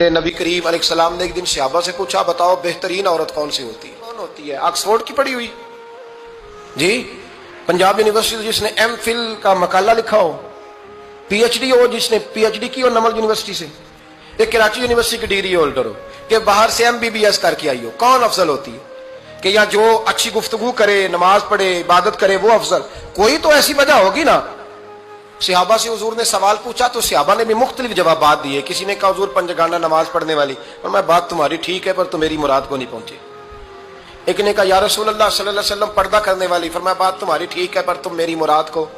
नबी करीम अलैहिस्सलाम ने एक दिन सहाबा से पूछा, बताओ बेहतरीन औरत कौन सी होती है? कौन होती है? ऑक्सफोर्ड की पढ़ी हुई जी, पंजाब यूनिवर्सिटी जिसने एमफिल का मकाला लिखा हो, पीएचडी हो जिसने पीएचडी की हो नमल यूनिवर्सिटी से, एक कराची यूनिवर्सिटी की डिग्री होल्डर हो, कि बाहर से एमबीबीएस करके आई हो, कौन अफजल होती है? कि या जो अच्छी गुफ्तगू करे, नमाज पढ़े, इबादत करे, वो अफजल? कोई तो ऐसी वजह होगी ना। सहाबा से हुजूर ने सवाल पूछा तो सहाबा ने भी मुख्तलिफ जवाब दिए। किसी ने कहा हुजूर पंजगाना नमाज पढ़ने वाली, और मैं बात तुम्हारी ठीक है पर तुम मेरी मुराद को नहीं पहुंचे। एक ने कहा या रसूल अल्लाह सल्लल्लाहु अलैहि वसल्लम पर्दा करने वाली, फरमाया बात तुम्हारी ठीक है पर तुम मेरी मुराद को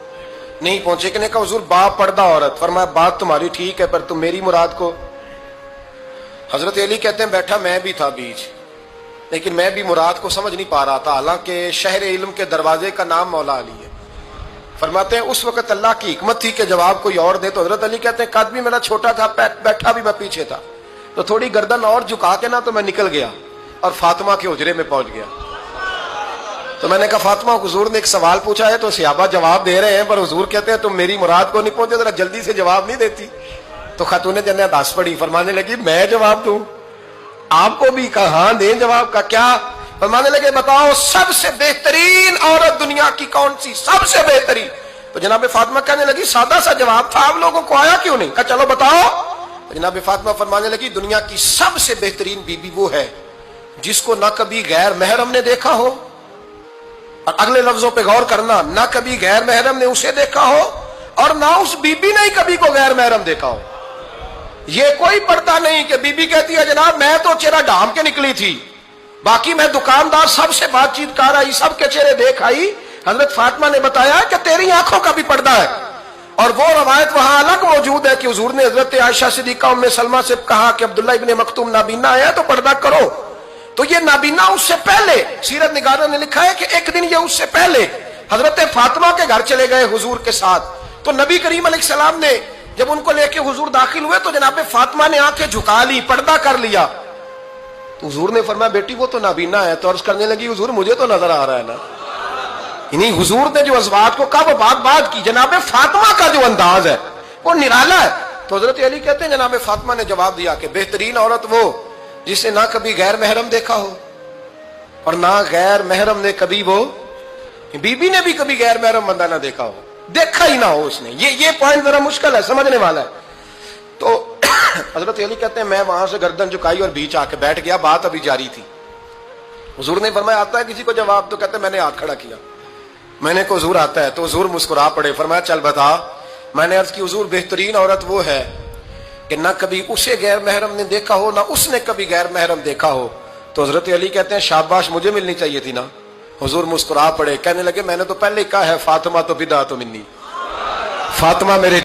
नहीं पहुंचे। एक ने कहा हुजूर बाप पर्दा औरत, फरमाया बात तुम्हारी ठीक है पर तुम मेरी मुराद को। हजरत अली कहते हैं बैठा मैं भी था बीच, लेकिन मैं भी मुराद को समझ नहीं पा रहा था, हालांकि शहर इल्म के दरवाजे का नाम मौला अली है। फरमाते हैं उस वक्त अल्लाह की हिकमत थी कि जवाब कोई और दे। तो हजरत अली कहते हैं कद भी मेरा छोटा था, बैठा भी मैं पीछे था, तो थोड़ी गर्दन और झुका के ना तो मैं निकल गया और फातिमा के हुजरे में पहुंच गया। तो मैंने कहा फातिमा, हुजूर ने एक सवाल पूछा है तो सहाबा जवाब दे रहे हैं, पर हुजूर कहते हैं तुम मेरी मुराद को नहीं पहुंचे, जरा जल्दी से जवाब नहीं देती? तो खातून जन्नत हंस पड़ी, फरमाने लगी मैं जवाब दूं? आपको भी कहा हाँ दें जवाब का। क्या? फरमाने लगे बताओ सबसे बेहतरीन औरत दुनिया की कौन सी, सबसे बेहतरीन? तो जनाब फातिमा कहने लगी सादा सा जवाब था, आप लोगों को आया क्यों नहीं? कहा चलो बताओ। तो जनाब फातिमा फरमाने लगी दुनिया की सबसे बेहतरीन बीबी वो है जिसको ना कभी गैर महरम ने देखा हो, और अगले लफ्जों पे गौर करना, ना कभी गैर महरम ने उसे देखा हो और ना उस बीबी ने कभी को गैर महरम देखा हो। ये कोई पर्दा नहीं कि बीबी कहती है जनाब मैं तो चेहरा ढाम के निकली थी, बाकी मैं दुकानदार सबसे बातचीत कर आई, सबके चेहरे देख आई। हजरत फातिमा ने बताया कि तेरी आंखों का भी पर्दा है। और वो रवायत वहां अलग मौजूद है कि हुजूर ने हजरत आयशा सिद्दीका उम्मे सलमा से कहा कि अब्दुल्ला इब्ने मखतूम नाबीना है तो पर्दा करो। तो ये नाबीना उससे पहले, सीरत निगारों ने लिखा है कि एक दिन ये उससे पहले हजरत फातिमा के घर चले गए हुजूर के साथ। तो नबी करीम अलैहिस्सलाम ने जब उनको लेके हुजूर दाखिल हुए तो जनाब फातिमा ने आंखें झुका ली, पर्दा कर लिया। तो हुजूर ने फरमाया बेटी वो तो नाबीना है। तो अर्ज करने लगी हुजूर मुझे तो नजर आ रहा है ना। नहीं, हुजूर ने जो अज़वाज को कहा वो बात की, जनाब फातिमा का जो अंदाज है वो निराला है। तो हजरत अली कहते हैं जनाब फातिमा ने जवाब दिया कि बेहतरीन औरत वो जिसे ना कभी गैर महरम देखा हो और ना गैर महरम ने कभी, वो बीबी ने भी कभी गैर महरम बंदा ना देखा हो, देखा ही ना हो उसने। ये पॉइंट जरा मुश्किल है, समझने वाला है। तो हजरत अली कहते हैं मैं वहां से गर्दन झुकाई और बीच आके बैठ गया, बात अभी जारी थी। हुजूर ने फरमाया आता है किसी को जवाब? तो कहते मैंने हाथ खड़ा किया, मैंने को हुजूर आता है। तो हुजूर मुस्कुरा पड़े, फरमाया चल बता। मैंने अर्ज की हुजूर बेहतरीन औरत वो है कि ना कभी उसे गैर महरम ने देखा हो ना उसने कभी गैर महरम देखा हो। तो हजरत अली कहते हैं शाबाश, मुझे मिलनी चाहिए थी ना। हुजूर मुस्कुरा पड़े, कहने लगे मैंने तो पहले कहा है फातिमा तो बिदा तो मिन्नी, फातिमा मेरे